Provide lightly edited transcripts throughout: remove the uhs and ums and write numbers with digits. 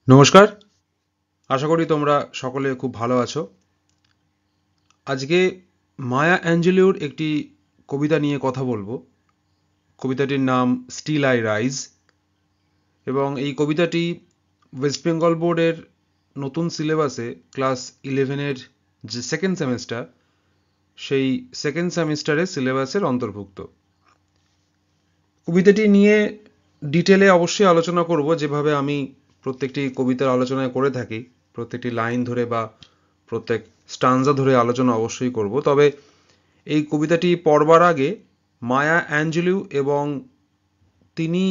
নমস্কার, আশা করি তোমরা সকলে খুব ভালো আছো। আজকে মায়া অ্যাঞ্জেলিওর একটি কবিতা নিয়ে কথা বলবো। কবিতাটির নাম স্টিল আই রাইজ, এবং এই কবিতাটি ওয়েস্ট বেঙ্গল বোর্ডের নতুন সিলেবাসে ক্লাস 11-এর যে সেকেন্ড সেমিস্টার, সেই সেকেন্ড সেমিস্টারের সিলেবাসের অন্তর্ভুক্ত। কবিতাটি নিয়ে ডিটেলে অবশ্যই আলোচনা করব, যেভাবে আমি প্রত্যেকটি কবিতার আলোচনায় করে থাকি। প্রত্যেকটি লাইন ধরে বা প্রত্যেক স্টানজা ধরে আলোচনা অবশ্যই করব। তবে এই কবিতাটি পড়বার আগে মায়া অ্যাঞ্জেলিউ এবং তিনি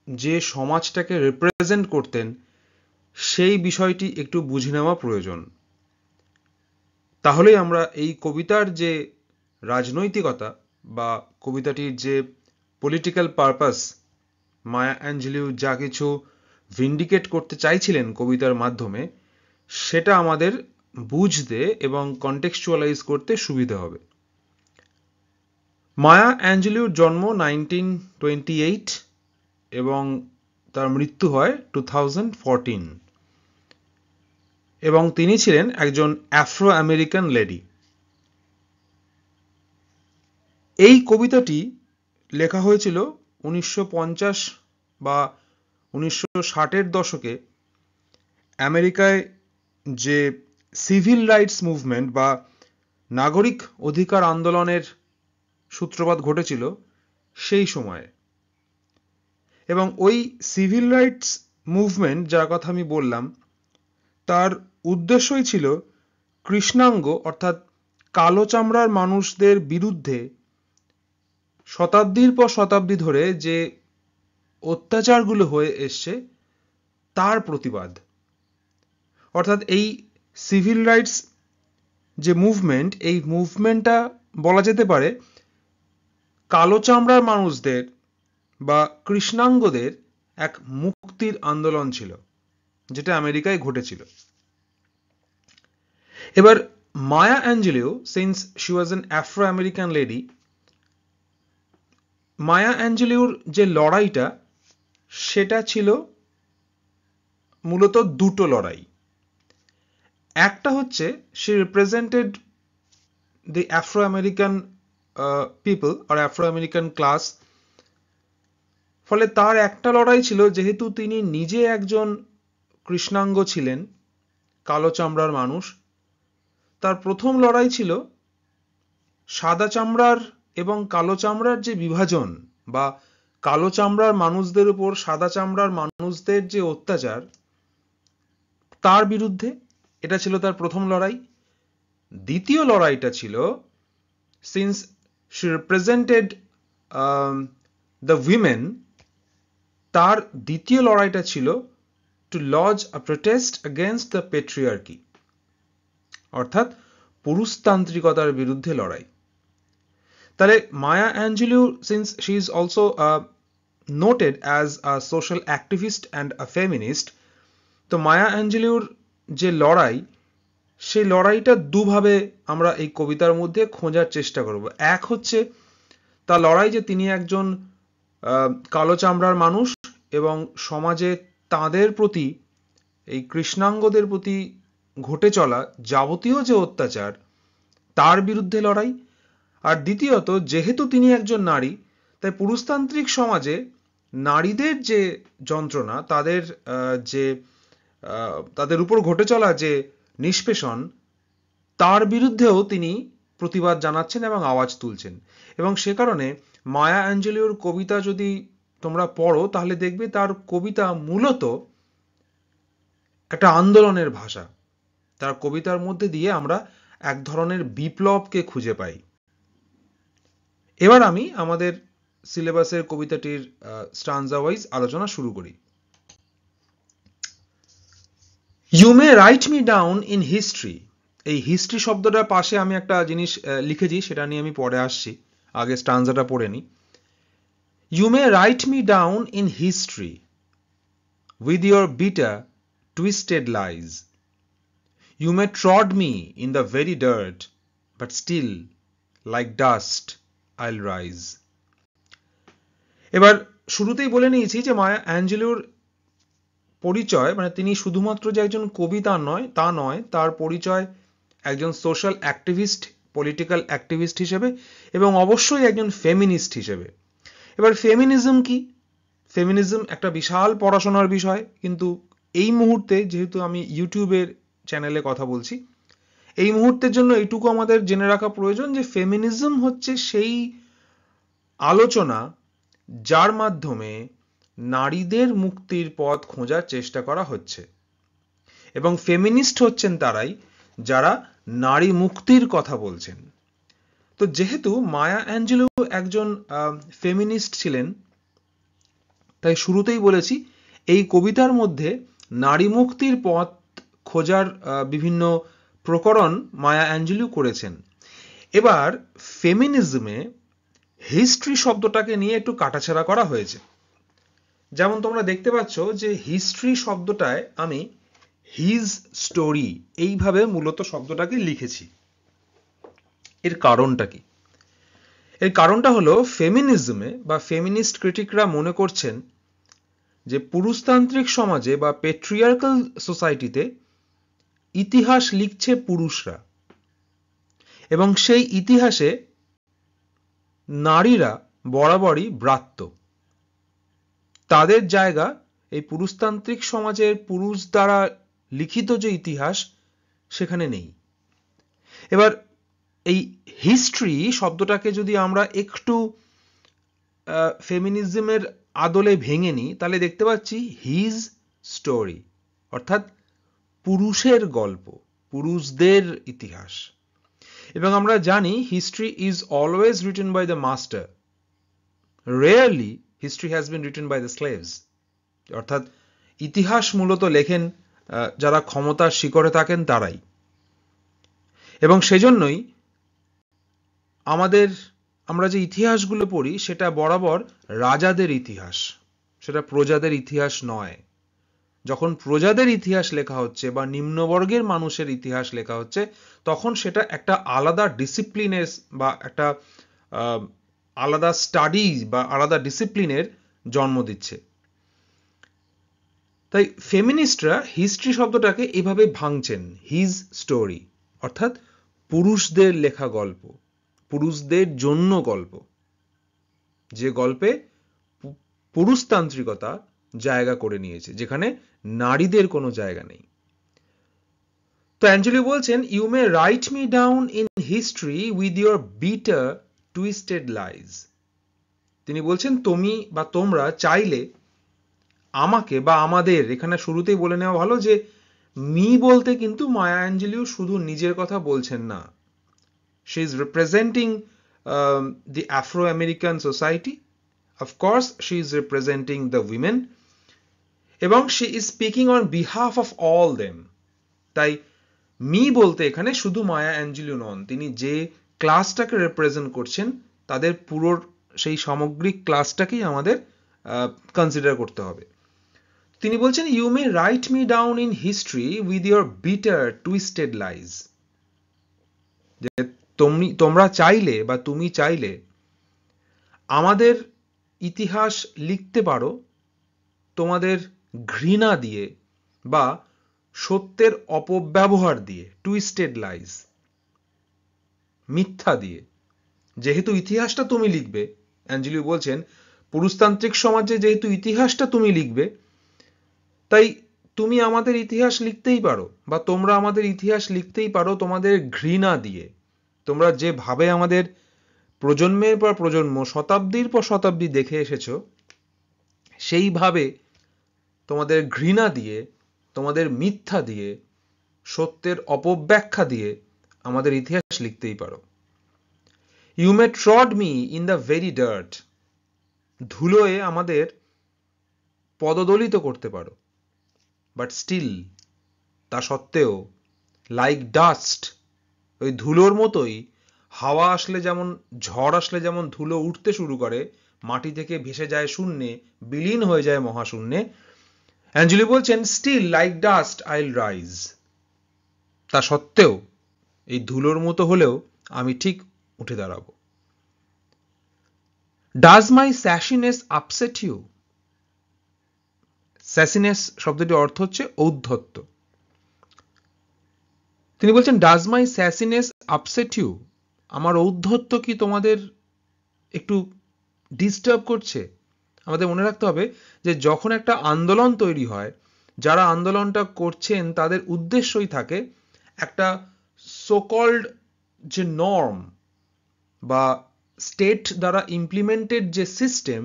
যে সমাজটাকে রিপ্রেজেন্ট করতেন সেই বিষয়টি একটু বুঝে নেওয়া প্রয়োজন। তাহলেই আমরা এই কবিতার যে রাজনৈতিকতা বা কবিতাটির যে পলিটিক্যাল পারপাস, মায়া অ্যাঞ্জেলিউ যা কিছু ভিন্ডিকেট করতে চাইছিলেন কবিতার মাধ্যমে, সেটা আমাদের বুঝতে এবং কন্টেক্সচুয়ালাইজ করতে সুবিধা হবে। মায়া অ্যাঞ্জেলিউর জন্ম 1928 এবং তার মৃত্যু হয় 2014, এবং তিনি ছিলেন একজন আফ্রো আমেরিকান লেডি। এই কবিতাটি লেখা হয়েছিল 1950 বা 1960-এর দশকে আমেরিকায় যে সিভিল রাইটস মুভমেন্ট বা নাগরিক অধিকার আন্দোলনের সূত্রপাত ঘটেছিল সেই সময়ে। এবং ওই সিভিল রাইটস মুভমেন্ট যার কথা আমি বললাম, তার উদ্দেশ্যই ছিল কৃষ্ণাঙ্গ অর্থাৎ কালো চামড়ার মানুষদের বিরুদ্ধে শতাব্দীর পর শতাব্দী ধরে যে অত্যাচারগুলো হয়ে এসছে তার প্রতিবাদ। অর্থাৎ এই সিভিল রাইটস যে মুভমেন্ট, এই মুভমেন্টটা বলা যেতে পারে কালো চামড়ার মানুষদের বা কৃষ্ণাঙ্গদের এক মুক্তির আন্দোলন ছিল, যেটা আমেরিকায় ঘটেছিল। এবার Maya Angelou, since she was an Afro American lady, Maya অ্যাঞ্জেলিওর যে লড়াইটা সেটা ছিল মূলত দুটো লড়াই। একটা হচ্ছে she represented the Afro American people আর আফ্রো আমেরিকান ক্লাস। ফলে তার একটা লড়াই ছিল, যেহেতু তিনি নিজে একজন কৃষ্ণাঙ্গ ছিলেন, কালো চামড়ার মানুষ, তার প্রথম লড়াই ছিল সাদা চামড়ার এবং কালো চামড়ার যে বিভাজন বা কালো চামড়ার মানুষদের উপর সাদা চামড়ার মানুষদের যে অত্যাচার, তার বিরুদ্ধে। এটা ছিল তার প্রথম লড়াই। দ্বিতীয় লড়াইটা ছিল, since she represented the women, তার দ্বিতীয় লড়াইটা ছিল to lodge a protest against the patriarchy, অর্থাৎ পুরুষতান্ত্রিকতার বিরুদ্ধে লড়াই। তাহলে Maya Angelou, since she is also noted as a social activist and a feminist, তো মায়া অ্যাঞ্জেলিউর যে লড়াই, সেই লড়াইটা দুভাবে আমরা এই কবিতার মধ্যে খোঁজার চেষ্টা করব। এক হচ্ছে তার লড়াই যে তিনি একজন কালো চামড়ার মানুষ এবং সমাজে তাদের প্রতি, এই কৃষ্ণাঙ্গদের প্রতি ঘটে চলা যাবতীয় যে অত্যাচার, তার বিরুদ্ধে লড়াই। আর দ্বিতীয়ত, যেহেতু তিনি একজন নারী, তাই পুরুষতান্ত্রিক সমাজে নারীদের যে যন্ত্রণা, তাদের যে তাদের উপর ঘটে চলা যে নিষ্পেষণ, তার বিরুদ্ধেও তিনি প্রতিবাদ জানাচ্ছেন এবং আওয়াজ তুলছেন। এবং সে কারণে মায়া অ্যাঞ্জেলিওর কবিতা যদি তোমরা পড়ো, তাহলে দেখবে তার কবিতা মূলত একটা আন্দোলনের ভাষা। তার কবিতার মধ্যে দিয়ে আমরা এক ধরনের বিপ্লবকে খুঁজে পাই। এবার আমি আমাদের সিলেবাসের কবিতাটির স্টানজা ওয়াইজ আলোচনা শুরু করি। You may write me down in history. এই হিস্ট্রি শব্দটার পাশে আমি একটা জিনিস লিখেছি, সেটা নিয়ে আমি পরে আসছি, আগে স্টানজাটা পড়ে নি। You may write me down in history with your bitter twisted lies. You may trod me in the very dirt, but still like dust I'll rise. এবার শুরুতেই বলে নিয়েছি যে মায়া অ্যাঞ্জেলিওর পরিচয়, মানে তিনি শুধুমাত্র যে একজন কবি তা নয়, তার পরিচয় একজন সোশ্যাল অ্যাক্টিভিস্ট, পলিটিক্যাল অ্যাক্টিভিস্ট হিসেবে, এবং অবশ্যই একজন ফেমিনিস্ট হিসেবে। এবার ফেমিনিজম কি? ফেমিনিজম একটা বিশাল পড়াশোনার বিষয়, কিন্তু এই মুহূর্তে যেহেতু আমি ইউটিউবের চ্যানেলে কথা বলছি, এই মুহূর্তের জন্য এইটুকু আমাদের জেনে রাখা প্রয়োজন যে ফেমিনিজম হচ্ছে সেই আলোচনা যার মাধ্যমে নারীদের মুক্তির পথ খোঁজার চেষ্টা করা হচ্ছে, এবং ফেমিনিস্ট হচ্ছেন তারাই যারা নারী মুক্তির কথা বলছেন। তো যেহেতু মায়া অ্যাঞ্জেলো একজন ফেমিনিস্ট ছিলেন, তাই শুরুতেই বলেছি এই কবিতার মধ্যে নারী মুক্তির পথ খোঁজার বিভিন্ন প্রকরণ মায়া অ্যাঞ্জেলো করেছেন। এবার ফেমিনিজমে হিস্ট্রি শব্দটাকে নিয়ে একটু কাটাছেড়া করা হয়েছে। যেমন তোমরা দেখতে পাচ্ছ যে হিস্ট্রি শব্দটায় আমি হিজ স্টোরি এইভাবে মূলত শব্দটাকে লিখেছি। এর কারণটা কি? এর কারণটা হলো ফেমিনিজমে বা ফেমিনিস্ট ক্রিটিকরা মনে করছেন যে পুরুষতান্ত্রিক সমাজে বা পেট্রিয়ার্কাল সোসাইটিতে ইতিহাস লিখছে পুরুষরা, এবং সেই ইতিহাসে নারীরা বরাবরই ব্রাত্য। তাদের জায়গা এই পুরুষতান্ত্রিক সমাজের পুরুষ দ্বারা লিখিত যে ইতিহাস সেখানে নেই। এবার এই হিস্ট্রি শব্দটাকে যদি আমরা একটু ফেমিনিজমের আদলে ভেঙে নিই, তাহলে দেখতে পাচ্ছি হিজ স্টোরি, অর্থাৎ পুরুষের গল্প, পুরুষদের ইতিহাস। এবং আমরা জানি history is always written by the master, rarely history has been written by the slaves. অর্থাৎ ইতিহাস মূলত লেখেন যারা ক্ষমতার শিখরে থাকেন তারাই। এবং সেজন্যই আমরা যে ইতিহাসগুলো পড়ি সেটা বরাবর রাজাদের ইতিহাস, সেটা প্রজাদের ইতিহাস নয়। যখন প্রজাদের ইতিহাস লেখা হচ্ছে বা নিম্নবর্গের মানুষের ইতিহাস লেখা হচ্ছে, তখন সেটা একটা আলাদা ডিসিপ্লিনের বা একটা আলাদা স্টাডি বা আলাদা ডিসিপ্লিনের জন্ম দিচ্ছে। তাই ফেমিনিস্টরা হিস্ট্রি শব্দটাকে এভাবে ভাঙছেন, হিজ স্টোরি, অর্থাৎ পুরুষদের লেখা গল্প, পুরুষদের জন্য গল্প, যে গল্পে পুরুষতান্ত্রিকতা জায়গা করে নিয়েছে, যেখানে নারীদের কোনো জায়গা নেই। তো অ্যাঞ্জেলো বলছেন, you may write me down in history with your bitter twisted lies. তিনি বলছেন তুমি বা তোমরা চাইলে আমাকে বা আমাদের, এখানে শুরুতেই বলে নেওয়া ভালো যে মি বলতে কিন্তু মায়া অ্যাঞ্জেলো শুধু নিজের কথা বলছেন না। She is representing the Afro-American society. Of course, she is representing the women. এবং she is speaking on behalf of all them. তাই মি বলতে এখানে শুধু মায়া অ্যাঞ্জেলো নন, তিনি যে ক্লাসটাকে রিপ্রেজেন্ট করছেন তাদের পুরো সেই সামগ্রিক ক্লাসটাকেই আমাদের কনসিডার করতে হবে। তিনি বলছেন, you may write me down in history with your bitter twisted lies. যে তোমরা চাইলে বা তুমি চাইলে আমাদের ইতিহাস লিখতে পারো তোমাদের ঘৃণা দিয়ে বা সত্যের অপব্যবহার দিয়ে, টুইস্টেড লাইজ, মিথ্যা দিয়ে। যেহেতু ইতিহাসটা তুমি লিখবে, অ্যাঞ্জেলো বলছেন পুরুষতান্ত্রিক সমাজে যেহেতু ইতিহাসটা তুমি লিখবে, তাই তুমি আমাদের ইতিহাস লিখতেই পারো বা তোমরা আমাদের ইতিহাস লিখতেই পারো তোমাদের ঘৃণা দিয়ে। তোমরা যেভাবে আমাদের প্রজন্মের পর প্রজন্ম, শতাব্দীর পর শতাব্দী দেখে এসেছো, সেইভাবে তোমাদের ঘৃণা দিয়ে, তোমাদের মিথ্যা দিয়ে, সত্যের অপব্যাখ্যা দিয়ে আমাদের ইতিহাস লিখতেই পারো। You may trod me in the very dirt. ধুলোয় আমাদের পদদলিত করতে পারো, বাট স্টিল, তা সত্ত্বেও, লাইক ডাস্ট, ওই ধুলোর মতোই, হাওয়া আসলে যেমন, ঝড় আসলে যেমন ধুলো উঠতে শুরু করে, মাটি থেকে ভেসে যায় শূন্যে, বিলীন হয়ে যায় মহাশূন্যে, অ্যাঞ্জেলো বলছেন still like dust I will rise. তা সত্ত্বেও, এই ধুলোর মতো হলেও আমি ঠিক উঠে দাঁড়াবো। Does my sassiness upset you? Sassiness শব্দটির অর্থ হচ্ছে ঔদ্ধত্য। তিনি বলছেন, does my sassiness upset you? আমার ঔদ্ধত্য কি তোমাদের একটু ডিস্টার্ব করছে? আমাদের মনে রাখতে হবে যে যখন একটা আন্দোলন তৈরি হয়, যারা আন্দোলনটা করছেন তাদের উদ্দেশ্যই থাকে একটা সোকল্ড যে নর্ম বা স্টেট দ্বারা ইমপ্লিমেন্টেড যে সিস্টেম,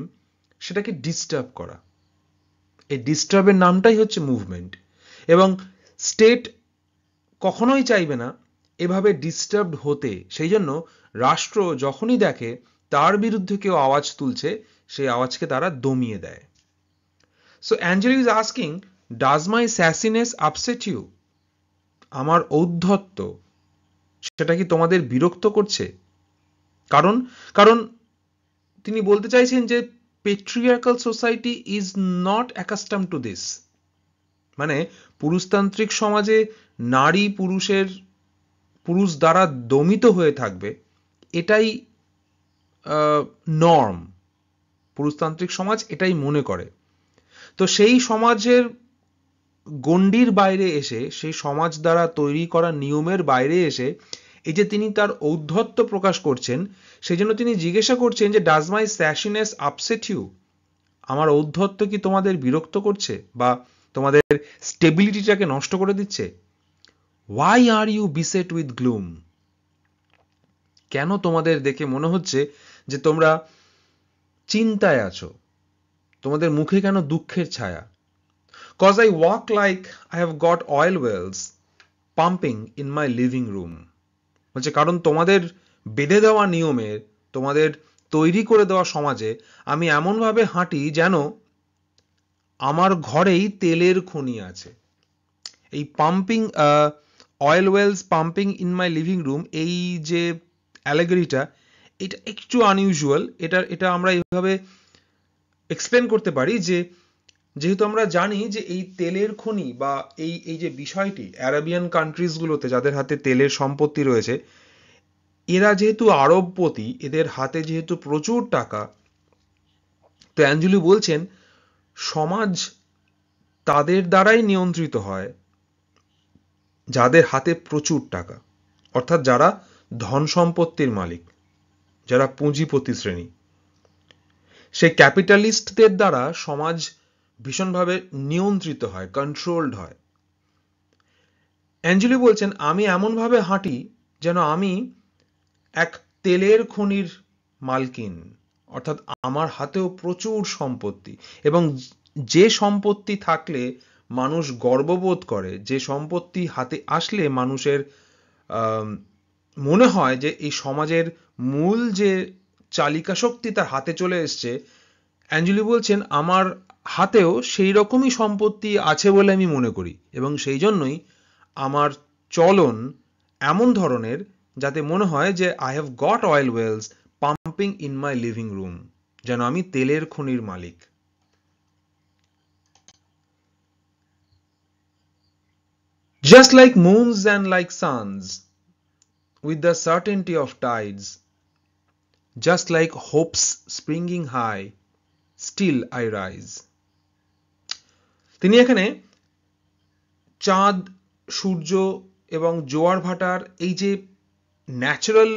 সেটাকে ডিস্টার্ব করা। এই ডিস্টার্বের নামটাই হচ্ছে মুভমেন্ট। এবং স্টেট কখনোই চাইবে না এভাবে ডিস্টার্বড হতে। সেই জন্য রাষ্ট্র যখনই দেখে তার বিরুদ্ধে কেউ আওয়াজ তুলছে, সেই আওয়াজকে তারা দমিয়ে দেয়। So Angelou is asking, does my sassiness upset you? আমার ঔদ্ধত্য সেটা কি তোমাদের বিরক্ত করছে? কারণ কারণ তিনি বলতে চাইছেন যে patriarchal society is not accustom to this. মানে পুরুষতান্ত্রিক সমাজে নারী পুরুষ দ্বারা দমিত হয়ে থাকবে, এটাই নর্ম। পুরুষতান্ত্রিক সমাজ এটাই মনে করে। তো সেই সমাজের গণ্ডির বাইরে এসে, সেই সমাজ দ্বারা তৈরি করা নিয়মের বাইরে এসে এই যে তিনি তার ঔদ্ধত্য প্রকাশ করছেন, সেই জন্য তিনি জিজ্ঞাসা করছেন যে does my sassiness upset you? আমার ঔদ্ধত্য কি তোমাদের বিরক্ত করছে বা তোমাদের স্টেবিলিটিটাকে নষ্ট করে দিচ্ছে? Why are you beset with gloom? কেন তোমাদের দেখে মনে হচ্ছে যে তোমরা চিন্তায় আছো? তোমাদের মুখে কেন দুঃখের ছায়া? Cause I walk like I have got oil wells pumping in my living room. বলছে কারণ তোমাদের বেঁধে দেওয়া নিয়মের, তোমাদের তৈরি করে দেওয়া সমাজে আমি এমনভাবে হাঁটি যেন আমার ঘরেই তেলের খনি আছে। এই pumping oil wells pumping in my living room, এই যে অ্যালেগরিটা, এটা একটু আনইউজুয়াল। এটা আমরা এইভাবে এক্সপ্লেন করতে পারি যে যেহেতু আমরা জানি যে এই তেলের খনি বা এই যে বিষয়টি আরাবিয়ান কান্ট্রিজগুলোতে যাদের হাতে তেলের সম্পত্তি রয়েছে, এরা যেহেতু আরবপতি, এদের হাতে যেহেতু প্রচুর টাকা, তো অ্যাঞ্জেলি বলছেন সমাজ তাদের দ্বারাই নিয়ন্ত্রিত হয় যাদের হাতে প্রচুর টাকা, অর্থাৎ যারা ধন সম্পত্তির মালিক, যারা পুঁজিপতি শ্রেণী। সেই ক্যাপিটালিস্টদের দ্বারা সমাজ ভীষণভাবে নিয়ন্ত্রিত হয়, কন্ট্রোলড হয়। অ্যাঞ্জেলি বলছেন আমি এমনভাবে হাঁটি যেন আমি এক তেলের খনির মালকিন, অর্থাৎ আমার হাতেও প্রচুর সম্পত্তি, এবং যে সম্পত্তি থাকলে মানুষ গর্ববোধ করে, যে সম্পত্তি হাতে আসলে মানুষের মনে হয় যে এই সমাজের মূল যে চালিকা শক্তি তার হাতে চলে এসছে, অ্যাঞ্জেলি বলছেন আমার হাতেও সেই রকমই সম্পত্তি আছে বলে আমি মনে করি, এবং সেই জন্যই আমার চলন এমন ধরনের যাতে মনে হয় যে I have got oil wells pumping in my living room, যেন আমি তেলের খনির মালিক। Just like moons and like suns, with the certainty of tides, just like hopes springing high, still I rise. তিনি এখানে চাঁদ, সূর্য এবং জোয়ার ভাটার এই যে ন্যাচারাল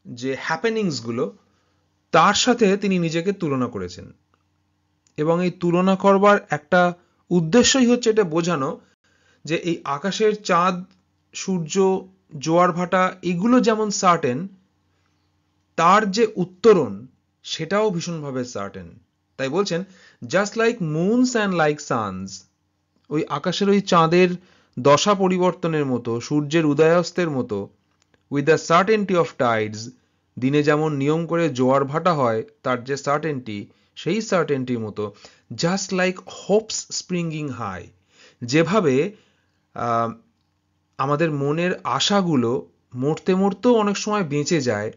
যে হ্যাপেনিংসগুলো, তার সাথে তিনি নিজেকে তুলনা করেছেন। এবং এই তুলনা করবার একটা উদ্দেশ্যই হচ্ছে এটা বোঝানো যে এই আকাশের চাঁদ, সূর্য, জোয়ার ভাটা এগুলো যেমন সার্টেন, তার যে উত্তরণ সেটাও ভীষণভাবে সার্টেন। তাই বলছেন just like moons and like suns, ওই আকাশের ওই চাঁদের দশা পরিবর্তনের মতো, সূর্যের উদয়াস্তের মতো, with the certainty of Tides, দিনে যেমন নিয়ম করে জোয়ার ভাটা হয় তার যে সার্টেনটি, সেই সার্টেনটির মতো, just like Hopes springing high, যেভাবে আমাদের মনের আশাগুলো মরতে মরতেও অনেক সময় বেঁচে যায়,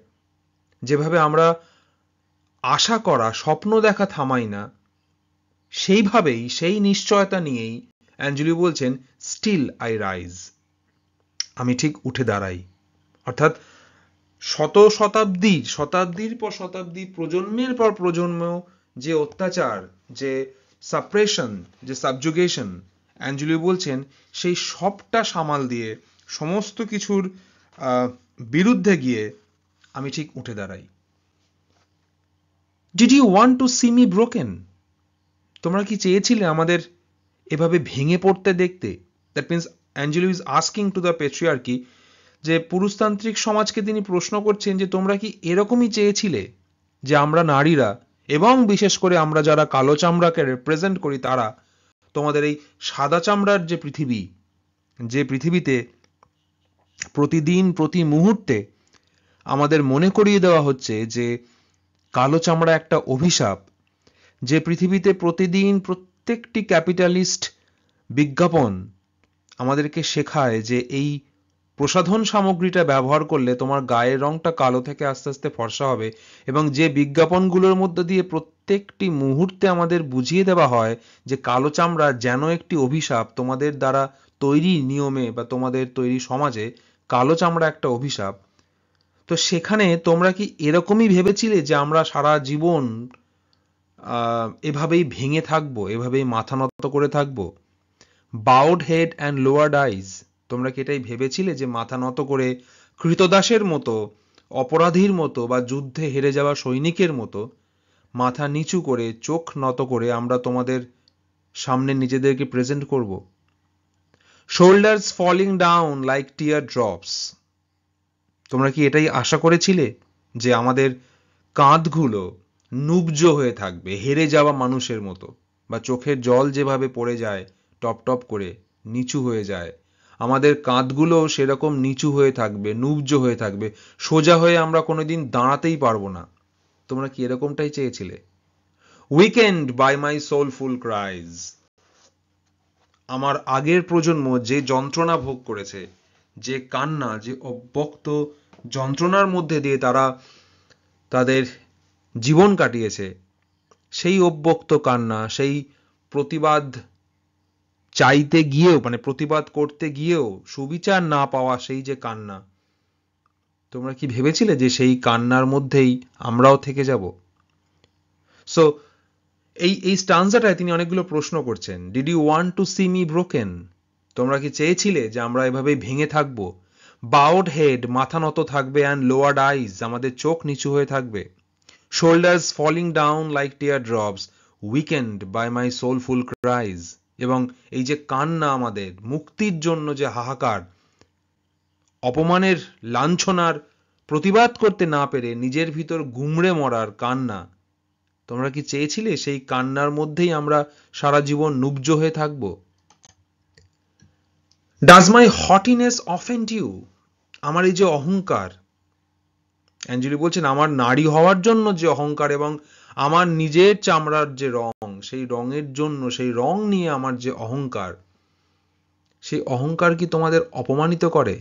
যেভাবে আমরা আশা করা, স্বপ্ন দেখা থামাই না, সেইভাবেই, সেই নিশ্চয়তা নিয়েই অ্যাঞ্জেলি বলছেন স্টিল আই রাইজ, আমি ঠিক উঠে দাঁড়াই। অর্থাৎ শতাব্দীর পর শতাব্দী, প্রজন্মের পর প্রজন্ম যে অত্যাচার, যে সাপ্রেশন, যে সাবজুগেশন, অ্যাঞ্জেলো বলছেন সেই সবটা সামাল দিয়ে সমস্ত কিছুর বিরুদ্ধে গিয়ে আমি ঠিক উঠে দাঁড়াই। Did you want to see me broken? তোমরা কি চেয়েছিলে আমাদের এভাবে ভেঙে পড়তে দেখতে? That means Angelou is asking to the patriarchy, যে পুরুষতান্ত্রিক সমাজকে তিনি প্রশ্ন করছেন যে তোমরা কি এরকমই চেয়েছিলে যে আমরা নারীরা, এবং বিশেষ করে আমরা যারা কালো চামড়াকে রিপ্রেজেন্ট করি তারা, তোমাদের এই সাদা চামড়ার যে পৃথিবী, যে পৃথিবীতে প্রতিদিন প্রতি মুহূর্তে আমাদের মনে করিয়ে দেওয়া হচ্ছে যে কালো চামড়া একটা অভিশাপ, যে পৃথিবীতে প্রতিদিন প্রত্যেকটি ক্যাপিটালিস্ট বিজ্ঞাপন আমাদেরকে শেখায় যে এই প্রসাধন সামগ্রীটা ব্যবহার করলে তোমার গায়ের রংটা কালো থেকে আস্তে আস্তে ফর্সা হবে, এবং যে বিজ্ঞাপনগুলোর মধ্যে দিয়ে প্রত্যেকটি মুহূর্তে আমাদের বুঝিয়ে দেওয়া হয় যে কালো চামড়া যেন একটি অভিশাপ, তোমাদের দ্বারা তৈরি নিয়মে বা তোমাদের তৈরি সমাজে কালো চামড়া একটা অভিশাপ। তো সেখানে তোমরা কি এরকমই ভেবেছিলে যে আমরা সারা জীবন এভাবেই ভেঙে থাকবো, এভাবেই মাথা নত করে থাকবো? বাউড হেড অ্যান্ড লোয়ার্ড আইজ, তোমরা কি এটাই ভেবেছিলে যে মাথা নত করে কৃতদাসের মতো, অপরাধীর মতো বা যুদ্ধে হেরে যাওয়া সৈনিকের মতো মাথা নিচু করে চোখ নত করে আমরা তোমাদের সামনে নিজেদেরকে প্রেজেন্ট করব? Shoulders falling down like tear drops, তোমরা কি এটাই আশা করেছিলে যে আমাদের কাঁধগুলো নুব্জ হয়ে থাকবে হেরে যাওয়া মানুষের মতো, বা চোখের জল যেভাবে পড়ে যায় টপ টপ করে নিচু হয়ে যায়, আমাদের কাঁধগুলো সেরকম নিচু হয়ে থাকবে, নুব্জ হয়ে থাকবে, সোজা হয়ে আমরা কোনোদিন দাঁড়াতেই পারবো না? তোমরা কি এরকমটাই চেয়েছিলে? Weakened by my soulful cries, আমার আগের প্রজন্ম যে যন্ত্রণা ভোগ করেছে, যে কান্না, যে অব্যক্ত যন্ত্রণার মধ্যে দিয়ে তারা তাদের জীবন কাটিয়েছে, সেই অব্যক্ত কান্না, সেই প্রতিবাদ চাইতে গিয়েও, মানে প্রতিবাদ করতে গিয়েও সুবিচার না পাওয়া সেই যে কান্না, তোমরা কি ভেবেছিলে যে সেই কান্নার মধ্যেই আমরাও থেকে যাব? সো এই স্টান্জাটায় তিনি অনেকগুলো প্রশ্ন করছেন। Did you want to see me broken? তোমরা কি চেয়েছিলে যে আমরা এভাবেই ভেঙে থাকবো? বাউড হেড, মাথা নত থাকবে, অ্যান্ড লোয়ার্ড আইজ, আমাদের চোখ নিচু হয়ে থাকবে। Shoulders falling down like tear drops, weakened by my soulful cries, এবং এই যে কান্না, আমাদের মুক্তির জন্য যে হাহাকার, অপমানের লাঞ্ছনার প্রতিবাদ করতে না পেরে নিজের ভিতর গুমড়ে মরার কান্না, তোমরা কি চেয়েছিলে সেই কান্নার মধ্যেই আমরা সারা জীবন নুব্জ হয়ে থাকব? ডাজ মাই হটিনেস অফেন্ড ইউ, আমার এই যে অহংকার, অ্যাঞ্জেলি বলছেন আমার নারী হওয়ার জন্য যে অহংকার এবং আমার নিজের চামড়ার যে রং, সেই রঙের জন্য, সেই রং নিয়ে আমার যে অহংকার, সেই অহংকার কি তোমাদের অপমানিত করে?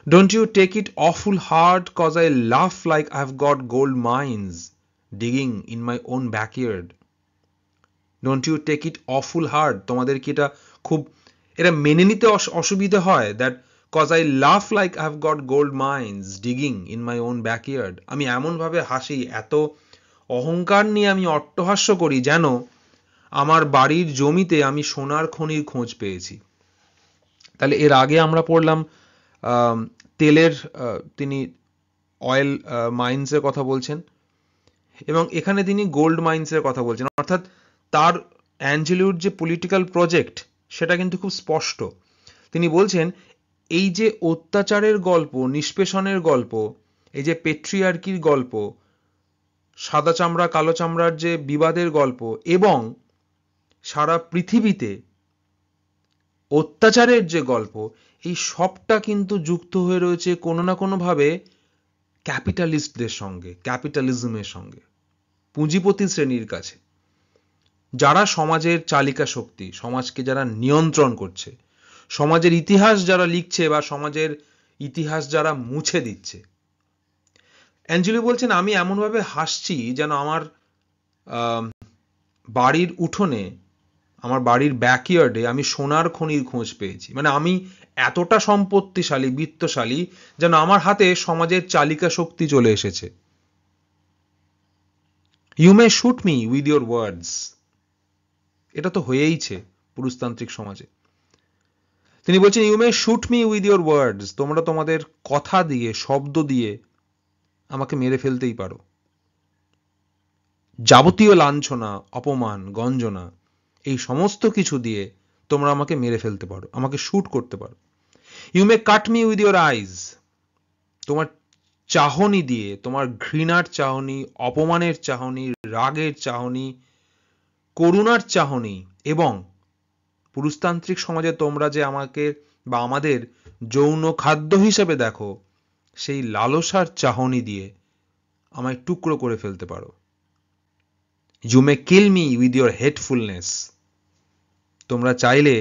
Don't you take it awful hard cause I laugh like I have got gold mines digging in my own backyard. Don't you take it awful hard, তোমাদের কি এটা খুব, এটা মেনে নিতে অসুবিধা হয়? That cause I laugh like I have got gold mines digging in my own backyard, আমি এমনভাবে হাসি, এত অহংকার নিয়ে আমি অট্টহাস্য করি যেন আমার বাড়ির জমিতে আমি সোনার খনির খোঁজ পেয়েছি। তাহলে এর আগে আমরা পড়লাম তেলের, তিনি অয়েল মাইন্সের কথা বলছেন, এবং এখানে তিনি গোল্ড মাইন্সের কথা বলছেন। অর্থাৎ তার অ্যাঞ্জেলোর যে পলিটিক্যাল প্রজেক্ট সেটা কিন্তু খুব স্পষ্ট। তিনি বলছেন এই যে অত্যাচারের গল্প, নিষ্পেষণের গল্প, এই যে পেট্রিয়ার্কির গল্প, সাদা চামড়া কালো চামড়ার যে বিবাদের গল্প, এবং সারা পৃথিবীতে অত্যাচারের যে গল্প, এই সবটা কিন্তু যুক্ত হয়ে রয়েছে কোনো না কোনোভাবে ক্যাপিটালিস্টদের সঙ্গে, ক্যাপিটালিজমের সঙ্গে, পুঁজিপতি শ্রেণীর কাছে, যারা সমাজের চালিকা শক্তি, সমাজকে যারা নিয়ন্ত্রণ করছে, সমাজের ইতিহাস যারা লিখছে বা সমাজের ইতিহাস যারা মুছে দিচ্ছে। অ্যাঞ্জেলো বলছেন আমি এমনভাবে হাসছি যেন আমার বাড়ির উঠোনে, আমার বাড়ির ব্যাকইয়ার্ডে আমি সোনার খনির খোঁজ পেয়েছি। মানে আমি এতটা সম্পত্তিশালী, বিত্তশালী, যেন আমার হাতে সমাজের চালিকা শক্তি চলে এসেছে। You may shoot me with your words, এটা তো হয়েইছে পুরুষতান্ত্রিক সমাজে। তিনি বলছেন, you may shoot me with your words, তোমরা তোমাদের কথা দিয়ে, শব্দ দিয়ে আমাকে মেরে ফেলতেই পারো। যাবতীয় লাঞ্ছনা, অপমান, গঞ্জনা, এই সমস্ত কিছু দিয়ে তোমরা আমাকে মেরে ফেলতে পারো, আমাকে শুট করতে পারো। You may cut me with your eyes, তোমার চাহনি দিয়ে, তোমার ঘৃণার চাহনি, অপমানের চাহনি, রাগের চাহনি, করুণার চাহনি, এবং পুরুষতান্ত্রিক সমাজে তোমরা যে আমাকে বা আমাদের যৌন খাদ্য হিসেবে দেখো, সেই লালসার চাহনি দিয়ে আমায় টুকরো করে ফেলতে পারো। You may kill me with your hatefulness, তোমরা চাইলে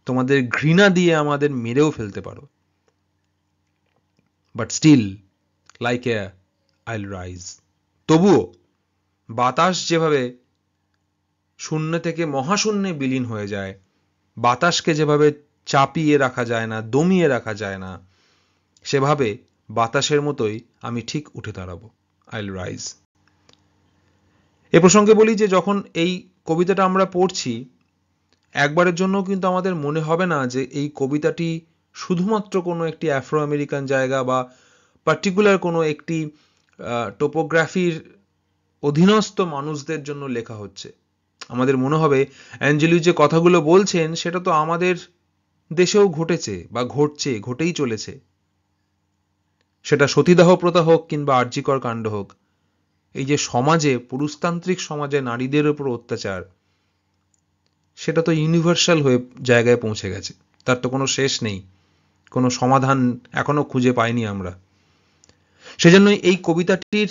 তোমাদের ঘৃণা দিয়ে আমাদের মেরেও ফেলতে পারো। বাট স্টিল লাইক এ আইল রাইজ, তবুও বাতাস যেভাবে শূন্য থেকে মহাশূন্যে বিলীন হয়ে যায়, বাতাসকে যেভাবে চাপিয়ে রাখা যায় না, দমিয়ে রাখা যায় না, সেভাবে বাতাসের মতোই আমি ঠিক উঠে দাঁড়াবো। আইল রাইজ। এ প্রসঙ্গে বলি যে যখন এই কবিতাটা আমরা পড়ছি, একবারের জন্য কিন্তু আমাদের মনে হবে না যে এই কবিতাটি শুধুমাত্র কোনো একটি আফ্রো আমেরিকান জায়গা বা পার্টিকুলার কোনো একটি টোপোগ্রাফির অধীনস্থ মানুষদের জন্য লেখা হচ্ছে। আমাদের মনে হবে অ্যাঞ্জেলিউ যে কথাগুলো বলছেন সেটা তো আমাদের দেশেও ঘটেছে বা ঘটছে, ঘটেই চলেছে। সেটা সতীদাহ প্রথা হোক কিংবা আরজিকর কাণ্ড হোক, এই যে সমাজে, পুরুষতান্ত্রিক সমাজে নারীদের উপর অত্যাচার, সেটা তো ইউনিভার্সাল হয়ে জায়গায় পৌঁছে গেছে। তার তো কোনো শেষ নেই, কোনো সমাধান এখনো খুঁজে পাইনি আমরা। সেজন্যই এই কবিতাটির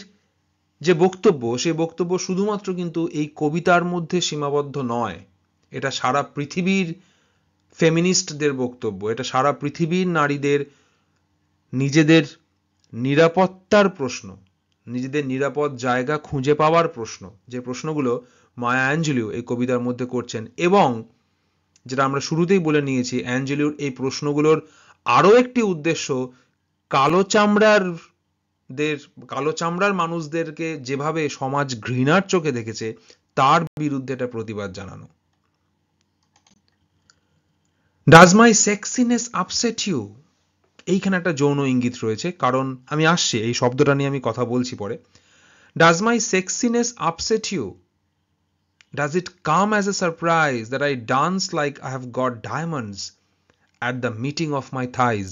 যে বক্তব্য, সেই বক্তব্য শুধুমাত্র কিন্তু এই কবিতার মধ্যে সীমাবদ্ধ নয়। এটা সারা পৃথিবীর ফেমিনিস্টদের বক্তব্য, এটা সারা পৃথিবীর নারীদের নিজেদের নিরাপত্তার প্রশ্ন, নিজেদের নিরাপদ জায়গা খুঁজে পাওয়ার প্রশ্ন, যে প্রশ্নগুলো মায়া অ্যাঞ্জেলিউ এই কবিতার মধ্যে করছেন। এবং যেটা আমরা শুরুতেই বলে নিয়েছি, অ্যাঞ্জেলিউর এই প্রশ্নগুলোর আরো একটি উদ্দেশ্য কালো চামড়ার মানুষদেরকে যেভাবে সমাজ ঘৃণার চোখে দেখেছে, তার বিরুদ্ধে এটা প্রতিবাদ জানানো। Does my sexiness upset you, এইখানে একটা যৌন ইঙ্গিত রয়েছে, কারণ আমি আসছি, এই শব্দটা নিয়ে আমি কথা বলছি পরে। Does my sexiness upset you, does it come as a surprise that I dance like I have got diamonds at the meeting of my thighs,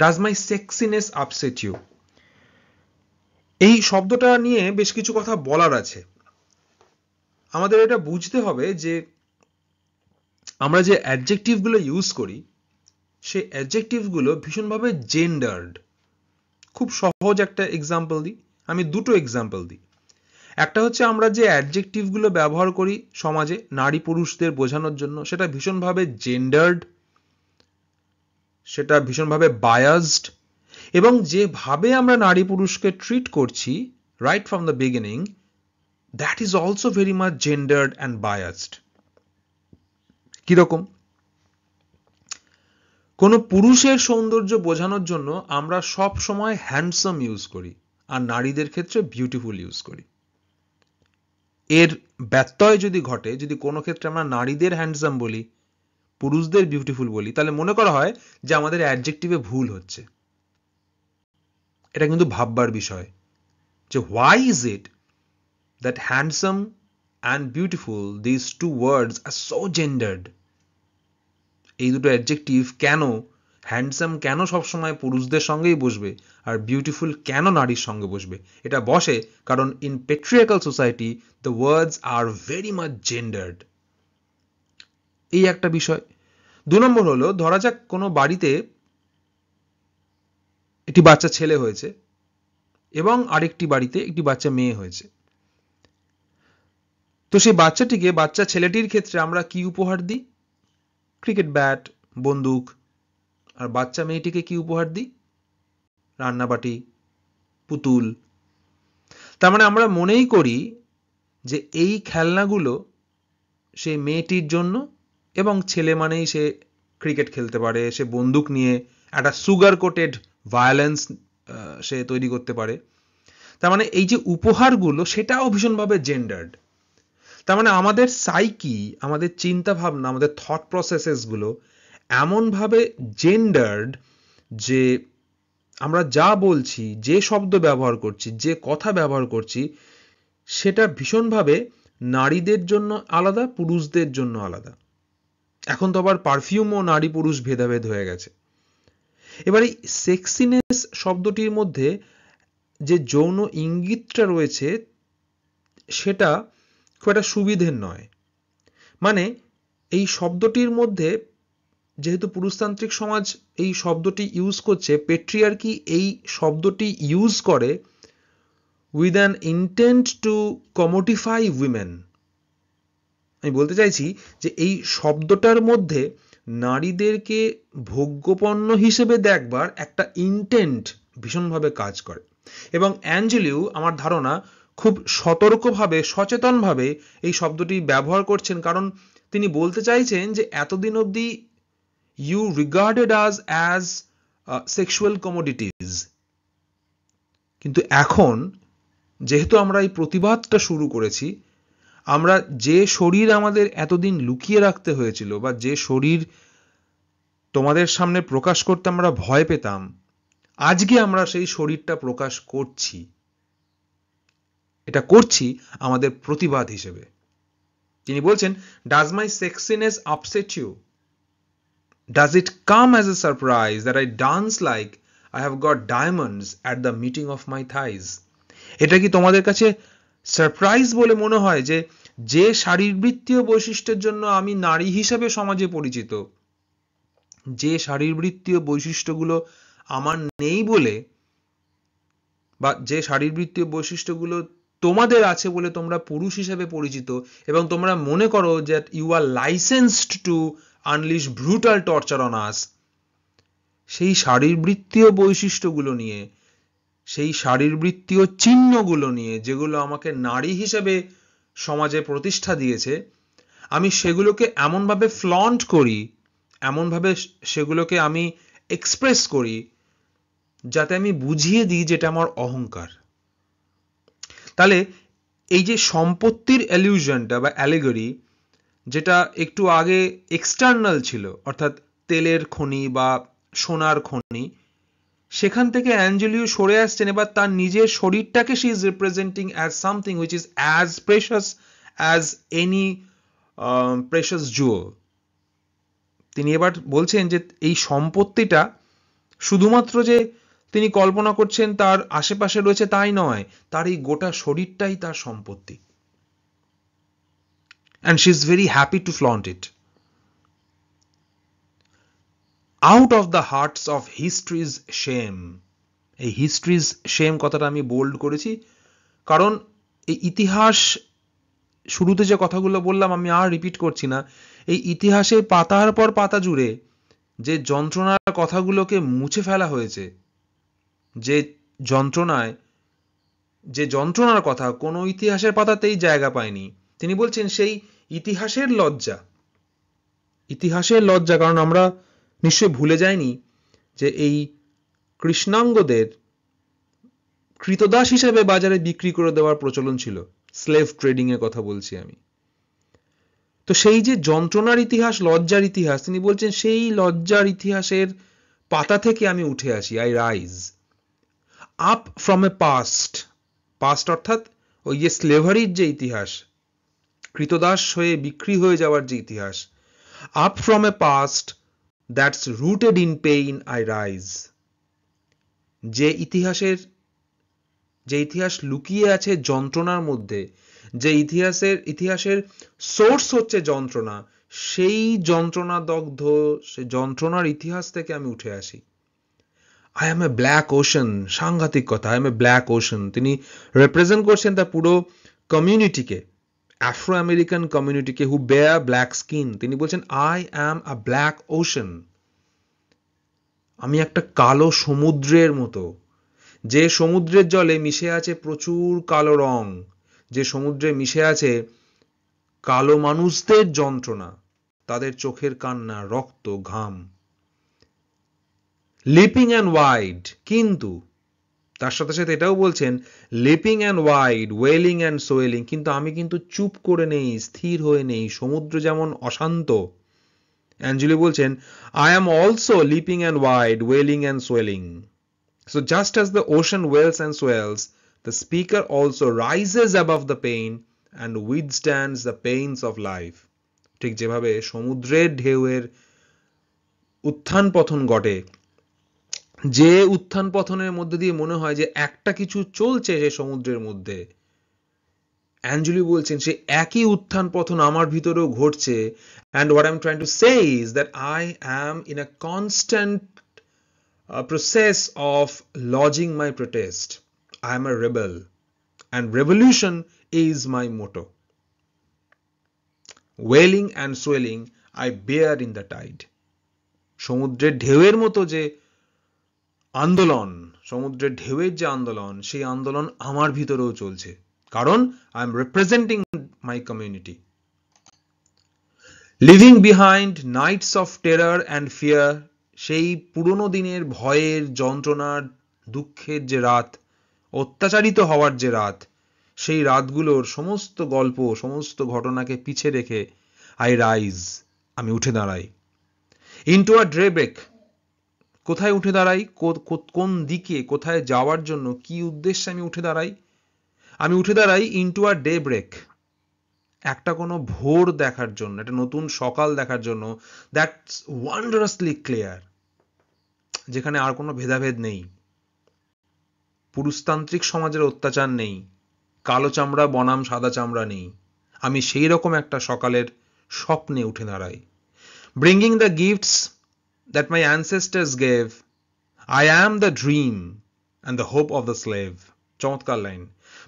does my sexiness upset you. এই শব্দটা নিয়ে বেশ কিছু কথা বলার আছে। আমাদের এটা বুঝতে হবে যে আমরা যে অ্যাডজেক্টিভগুলো ইউজ করি, সেই অ্যাডজেক্টিভগুলো ভীষণভাবে জেন্ডার্ড। খুব সহজ একটা এক্সাম্পল দিই, আমি দুটো এক্সাম্পল দিই। একটা হচ্ছে আমরা যে অ্যাডজেক্টিভগুলো ব্যবহার করি সমাজে নারী পুরুষদের বোঝানোর জন্য, সেটা ভীষণভাবে জেন্ডার্ড, সেটা ভীষণভাবে বায়াসড, এবং যেভাবে আমরা নারী পুরুষকে ট্রিট করছি right from the beginning, that is also very much gendered and biased. কিরকম? কোনো পুরুষের সৌন্দর্য বোঝানোর জন্য আমরা সব সময় হ্যান্ডসাম ইউজ করি, আর নারীদের ক্ষেত্রে বিউটিফুল ইউজ করি। এর ব্যত্যয় যদি ঘটে, যদি কোনো ক্ষেত্রে আমরা নারীদের হ্যান্ডসাম বলি, পুরুষদের বিউটিফুল বলি, তাহলে মনে করা হয় যে আমাদের অ্যাডজেক্টিভে ভুল হচ্ছে। এটা কিন্তু ভাববার বিষয় যে why is it that handsome and beautiful, these two words are so gendered? এই দুটো অ্যাডজেক্টিভ কেন, হ্যান্ডসাম কেন সবসময় পুরুষদের সঙ্গেই বসবে আর বিউটিফুল কেন নারীর সঙ্গে বসবে? এটা বসে কারণ in patriarchal society the words are very much gendered. এই একটা বিষয়। 2 নম্বর হলো, ধরা যাক কোনো বাড়িতে একটি বাচ্চা ছেলে হয়েছে এবং আরেকটি বাড়িতে একটি বাচ্চা মেয়ে হয়েছে। তো সেই বাচ্চাটিকে, বাচ্চা ছেলেটির ক্ষেত্রে আমরা কি উপহার দিই? ক্রিকেট ব্যাট, বন্দুক। আর বাচ্চা মেয়েটিকে কি উপহার দিই? রান্নাবাটি, পুতুল। তার মানে আমরা মনেই করি যে এই খেলনাগুলো সেই মেয়েটির জন্য, এবং ছেলে মানেই সে ক্রিকেট খেলতে পারে, সে বন্দুক নিয়ে একটা সুগার কোটেড ভায়োলেন্স সে তৈরি করতে পারে। তার মানে এই যে উপহারগুলো, সেটাও ভীষণভাবে জেন্ডার্ড। তার মানে আমাদের সাইকি, আমাদের চিন্তা ভাবনা, আমাদের থট প্রসেসেস গুলো এমনভাবে জেন্ডার্ড যে আমরা যা বলছি, যে শব্দ ব্যবহার করছি, যে কথা ব্যবহার করছি, সেটা ভীষণভাবে নারীদের জন্য আলাদা, পুরুষদের জন্য আলাদা। এখন তো আবার পারফিউমও নারী পুরুষ ভেদাভেদ হয়ে গেছে। এবার এই সেক্সিনেস শব্দটির মধ্যে যে যৌন ইঙ্গিতটা রয়েছে সেটা খুব একটা সুবিধের নয়। মানে এই শব্দটির মধ্যে, যেহেতু পুরুষতান্ত্রিক সমাজ এই শব্দটি ইউজ করছে, পেট্রিয়ার্কি এই শব্দটি ইউজ করে with an intent to commodify women. আমি বলতে চাইছি যে এই শব্দটার মধ্যে নারীদেরকে ভোগ্যপণ্য হিসেবে দেখবার একটা ইন্টেন্ট ভীষণভাবে কাজ করে। এবং অ্যাঞ্জেলিউ আমার ধারণা খুব সতর্কভাবে, সচেতনভাবে এই শব্দটি ব্যবহার করছেন, কারণ তিনি বলতে চাইছেন যে এতদিন অবধি you regarded us as sexual commodities, কিন্তু এখন যেহেতু আমরা এই প্রতিবাদটা শুরু করেছি, আমরা যে শরীর আমাদের এতদিন লুকিয়ে রাখতে হয়েছিল, বা যে শরীর তোমাদের সামনে প্রকাশ করতে আমরা ভয় পেতাম, আজকে আমরা সেই শরীরটা প্রকাশ করছি। এটা করছি আমাদের প্রতিবাদ হিসেবে। তিনি বলছেন, does my sexiness upset you? Does it come as a surprise that I dance like I have got diamonds at the meeting of my thighs? এটা কি তোমাদের কাছে সারপ্রাইজ বলে মনে হয় যে যে শারীরবৃত্তীয় বৈশিষ্ট্যের জন্য আমি নারী হিসেবে সমাজে পরিচিত, যে শারীরবৃত্তীয় বৈশিষ্ট্যগুলো আমার নেই বলে, বা যে শারীরবৃত্তীয় বৈশিষ্ট্যগুলো তোমাদের আছে বলে তোমরা পুরুষ হিসেবে পরিচিত, এবং তোমরা মনে করো যে you are licensed to unleash brutal torture on us, সেই শারীরবৃত্তীয় বৈশিষ্ট্যগুলো নিয়ে, সেই শারীরবৃত্তীয় চিহ্নগুলো নিয়ে, যেগুলো আমাকে নারী হিসেবে সমাজে প্রতিষ্ঠা দিয়েছে, আমি সেগুলোকে এমনভাবে ফ্লন্ট করি, এমনভাবে সেগুলোকে আমি এক্সপ্রেস করি যাতে আমি বুঝিয়ে দিই যেটা আমার অহংকার। তাহলে এই যে সম্পত্তির অ্যালিউশনটা বা অ্যালেগরি, যেটা একটু আগে এক্সটার্নাল ছিল, অর্থাৎ তেলের খনি বা সোনার খনি, সেখান থেকে অ্যাঞ্জেলিউ সরে আসছেন। এবার তার নিজের শরীরটাকে she is representing as something which is as precious as any precious Jewel. তিনি এবার বলছেন যে এই সম্পত্তিটা শুধুমাত্র যে তিনি কল্পনা করছেন তার আশেপাশে রয়েছে তাই নয়, তার এই গোটা শরীরটাই তার সম্পত্তি। And she is very happy to flaunt it. Out of the hearts of history's shame. এই history's shame কথাটা আমি বোল্ড করেছি কারণ এই ইতিহাস, শুরুতে যে কথাগুলো বললাম আমি আর রিপিট করছি না, এই ইতিহাসে পাতার পর পাতা জুড়ে যে যন্ত্রণার কথাগুলোকে মুছে ফেলা হয়েছে, যে যন্ত্রণার কথা কোনো ইতিহাসের পাতাতেই জায়গা পায়নি, তিনি বলছেন সেই ইতিহাসের লজ্জা, কারণ আমরা নিশ্চয় ভুলে যাইনি যে এই কৃষ্ণাঙ্গদের কৃতদাস হিসেবে বাজারে বিক্রি করে দেওয়ার প্রচলন ছিল, স্লেভ ট্রেডিং এর কথা বলছি আমি। তো সেই যে যন্ত্রণার ইতিহাস, লজ্জার ইতিহাস, তিনি বলছেন সেই লজ্জার ইতিহাসের পাতা থেকে আমি উঠে আসি, I rise up from a past অর্থাৎ ওই যে স্লেভারির যে ইতিহাস, কৃতদাস হয়ে বিক্রি হয়ে যাওয়ার যে ইতিহাস, up from a past that's rooted in pain I rise. যে ইতিহাস লুকিয়ে আছে যন্ত্রণার মধ্যে, যে ইতিহাসের সোর্স হচ্ছে যন্ত্রণা, সেই যন্ত্রণাদগ্ধ, সেই যন্ত্রণার ইতিহাস থেকে আমি উঠে আসি। I M A black ocean, সাংঘাতিক কথা, I M A black ocean. তিনি রিপ্রেজেন্ট করছেন তার পুরো কমিউনিটিকে, আফ্রো আমেরিকান কমিউনিটিকে, হু বেয়ার ব্ল্যাক স্কিন। তিনি বলছেন I am a black ocean, আমি একটা কালো সমুদ্রের মতো, যে সমুদ্রের জলে মিশে আছে প্রচুর কালো রং, যে সমুদ্রে মিশে আছে কালো মানুষদের যন্ত্রণা, তাদের চোখের কান্না, রক্ত, ঘাম, লিপিং অ্যান্ড ওয়াইড। কিন্তু তার সাথে সাথে এটাও বলছেন leaping and wide, wailing and swelling, কিন্তু আমি কিন্তু চুপ করে নেই, স্থির হয়ে নেই। সমুদ্র যেমন অশান্ত, অ্যাঞ্জেলি বলছেন I am also leaping and wide, wailing and swelling. So just as the ocean wails and swells, the speaker also rises above the pain and withstands the pains of life. ঠিক যেভাবে সমুদ্রের ঢেউয়ের উত্থান পতন ঘটে, যে উত্থান পতনের মধ্যে দিয়ে মনে হয় যে একটা কিছু চলছে সে সমুদ্রের মধ্যে, অ্যাঞ্জেলি বলছেন সে একই উত্থান পতন আমার ভিতরেও ঘটছে। and what I'm trying to say is that I am in a constant process of lodging my protest. I am a rebel and revolution is my motto. Wailing and swelling I bear in the tide. সমুদ্রের ঢেউয়ের মতো যে আন্দোলন, সমুদ্রের ঢেউয়ের যে আন্দোলন, সেই আন্দোলন আমার ভিতরেও চলছে, কারণ I am representing my community. Leaving behind nights of terror and fear, সেই পুরনো দিনের ভয়ের, যন্ত্রণার, দুঃখের যে রাত, অত্যাচারিত হওয়ার যে রাত, সেই রাতগুলোর সমস্ত গল্প, সমস্ত ঘটনাকে পিছে রেখে I rise, আমি উঠে দাঁড়াই। into a daybreak, কোথায় উঠে দাঁড়াই, কোন দিকে, কোথায় যাওয়ার জন্য, কি উদ্দেশ্যে আমি উঠে দাঁড়াই? আমি উঠে দাঁড়াই into a daybreak, একটা কোনো ভোর দেখার জন্য, একটা নতুন সকাল দেখার জন্য, দ্যাটস ওয়ান্ডারাসলি ক্লিয়ার, যেখানে আর কোনো ভেদাভেদ নেই, পুরুষতান্ত্রিক সমাজের অত্যাচার নেই, কালো চামড়া বনাম সাদা চামড়া নেই। আমি সেই রকম একটা সকালের স্বপ্নে উঠে দাঁড়াই। Bringing the gifts that my ancestors gave, I am the dream and the hope of the slave. চমৎকার লাইন।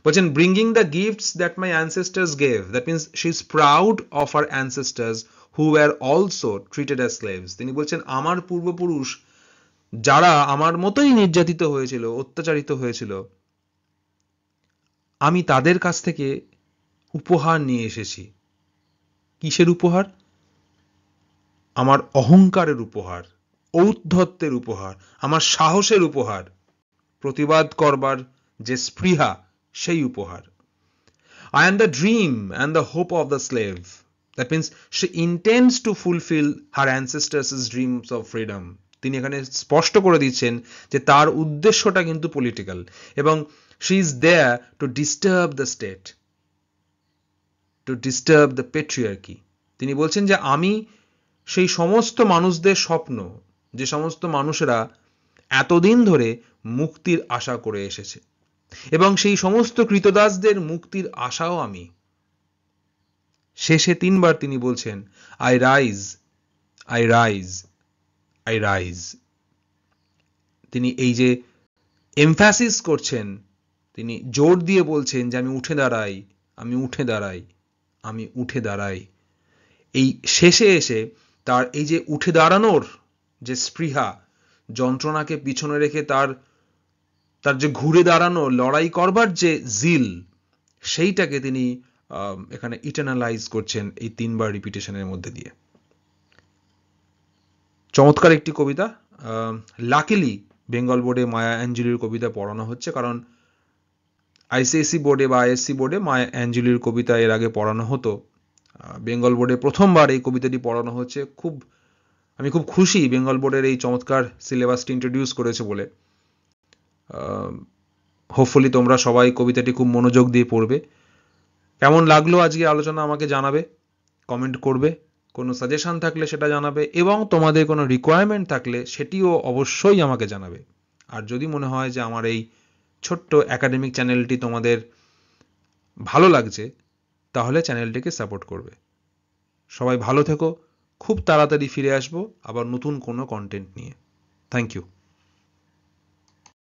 বলছেন bringing the gifts that my ancestors gave, that means she is proud of her ancestors who were also treated as slaves. তিনি বলছেন আমার পূর্বপুরুষ যারা আমার মতোই নির্যাতিত হয়েছিল, অত্যাচারিত হয়েছিল, আমি তাদের কাছ থেকে উপহার নিয়ে এসেছি। কিসের উপহার? আমার অহংকারের উপহার, ঔদ্ধত্যের উপহার, আমার সাহসের উপহার, প্রতিবাদ করবার যে স্পৃহা, সেই উপহার। I am the dream and the hope of the slave. That means she intends to fulfill her ancestors' dreams of freedom. তিনি এখানে স্পষ্ট করে দিচ্ছেন যে তার উদ্দেশ্যটা কিন্তু পলিটিক্যাল, এবং she is there to disturb the state, to disturb the patriarchy. তিনি বলছেন যে আমি সেই সমস্ত মানুষদের স্বপ্ন, যে সমস্ত মানুষেরা এতদিন ধরে মুক্তির আশা করে এসেছে, এবং সেই সমস্ত কৃতদাসদের মুক্তির আশাও আমি। শেষে 3 বার তিনি বলছেন I rise, I rise, I rise. তিনি এই যে এমফ্যাসিস করছেন, তিনি জোর দিয়ে বলছেন যে আমি উঠে দাঁড়াই, আমি উঠে দাঁড়াই, আমি উঠে দাঁড়াই। এই শেষে এসে তার এই যে উঠে দাঁড়ানোর যে স্পৃহা, যন্ত্রণাকে পিছনে রেখে তার যে ঘুরে দাঁড়ানো, লড়াই করবার যে জিল, সেইটাকে তিনি এখানে ইটারনালাইজ করছেন এই 3 বার রিপিটেশনের মধ্যে দিয়ে। চমৎকার একটি কবিতা। লাকিলি বেঙ্গল বোর্ডে মায়া অ্যাঞ্জেলির কবিতা পড়ানো হচ্ছে, কারণ আইসিএসসি বোর্ডে বা আইএসসি বোর্ডে মায়া অ্যাঞ্জেলির কবিতা এর আগে পড়ানো হতো। বেঙ্গল বোর্ডে প্রথমবার এই কবিতাটি পড়ানো হচ্ছে। আমি খুব খুশি বেঙ্গল বোর্ডের এই চমৎকার সিলেবাসটি ইন্ট্রোডিউস করেছে বলে। হোপফুলি তোমরা সবাই কবিতাটি খুব মনোযোগ দিয়ে পড়বে। কেমন লাগলো আজকে আলোচনা আমাকে জানাবে, কমেন্ট করবে, কোনো সাজেশন থাকলে সেটা জানাবে, এবং তোমাদের কোনো রিকোয়ারমেন্ট থাকলে সেটিও অবশ্যই আমাকে জানাবে। আর যদি মনে হয় যে আমার এই ছোট্ট একাডেমিক চ্যানেলটি তোমাদের ভালো লাগছে, তাহলে চ্যানেলটিকে সাপোর্ট করবে। সবাই ভালো থেকো, খুব তাড়াতাড়ি ফিরে আসবো আবার নতুন কোনো কন্টেন্ট নিয়ে। Thank you.